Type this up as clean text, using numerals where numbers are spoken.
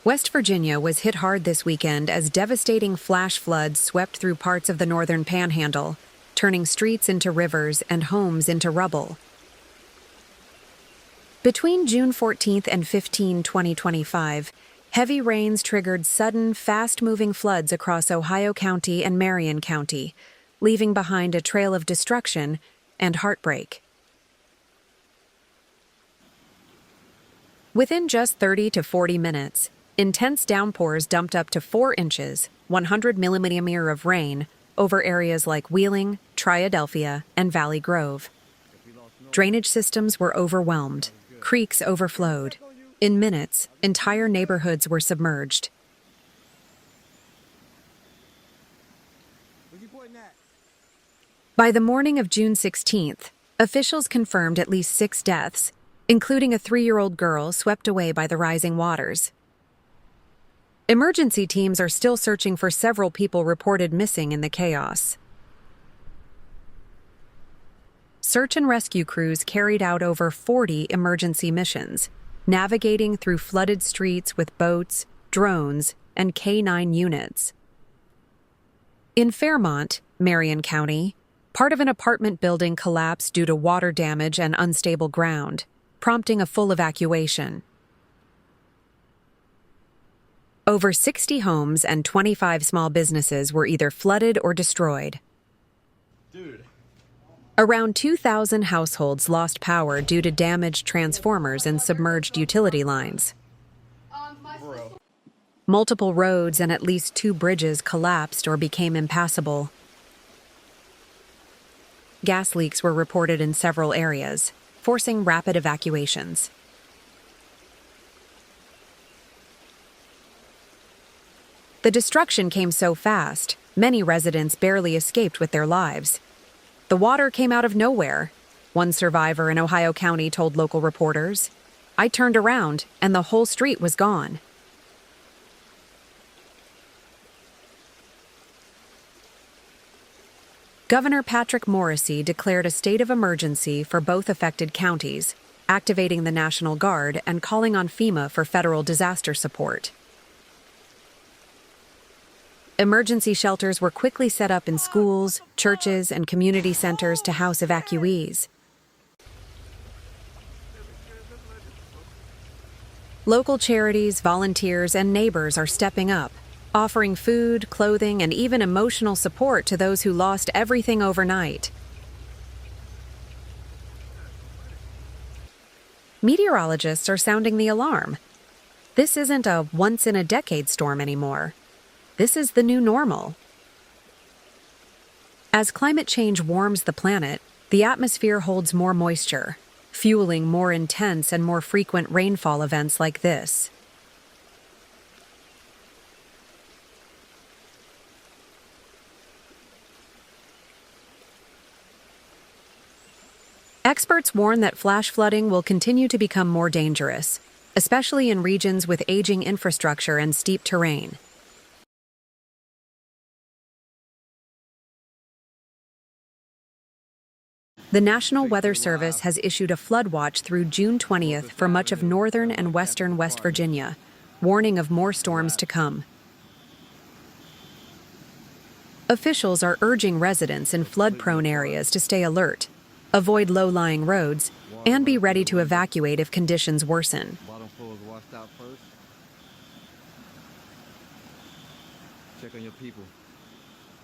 West Virginia was hit hard this weekend as devastating flash floods swept through parts of the northern panhandle, turning streets into rivers and homes into rubble. Between June 14th and 15, 2025, heavy rains triggered sudden, fast-moving floods across Ohio County and Marion County, leaving behind a trail of destruction and heartbreak. Within just 30 to 40 minutes, intense downpours dumped up to 4 inches, 100 millimeters of rain, over areas like Wheeling, Triadelphia, and Valley Grove. Drainage systems were overwhelmed. Creeks overflowed. In minutes, entire neighborhoods were submerged. By the morning of June 16th, officials confirmed at least 6 deaths, including a 3-year-old girl swept away by the rising waters. Emergency teams are still searching for several people reported missing in the chaos. Search and rescue crews carried out over 40 emergency missions, navigating through flooded streets with boats, drones, and K-9 units. In Fairmont, Marion County, part of an apartment building collapsed due to water damage and unstable ground, prompting a full evacuation. Over 60 homes and 25 small businesses were either flooded or destroyed. Around 2,000 households lost power due to damaged transformers and submerged utility lines. Multiple roads and at least 2 bridges collapsed or became impassable. Gas leaks were reported in several areas, forcing rapid evacuations. The destruction came so fast, many residents barely escaped with their lives. The water came out of nowhere, one survivor in Ohio County told local reporters. I turned around, and the whole street was gone. Governor Patrick Morrisey declared a state of emergency for both affected counties, activating the National Guard and calling on FEMA for federal disaster support. Emergency shelters were quickly set up in schools, churches, and community centers to house evacuees. Local charities, volunteers, and neighbors are stepping up, offering food, clothing, and even emotional support to those who lost everything overnight. Meteorologists are sounding the alarm. This isn't a once-in-a-decade storm anymore. This is the new normal. As climate change warms the planet, the atmosphere holds more moisture, fueling more intense and more frequent rainfall events like this. Experts warn that flash flooding will continue to become more dangerous, especially in regions with aging infrastructure and steep terrain. The National Weather Service has issued a flood watch through June 20th for much of northern and western West Virginia, warning of more storms to come. Officials are urging residents in flood-prone areas to stay alert, avoid low-lying roads, and be ready to evacuate if conditions worsen. Bottom floor is washed out first. Check on your people.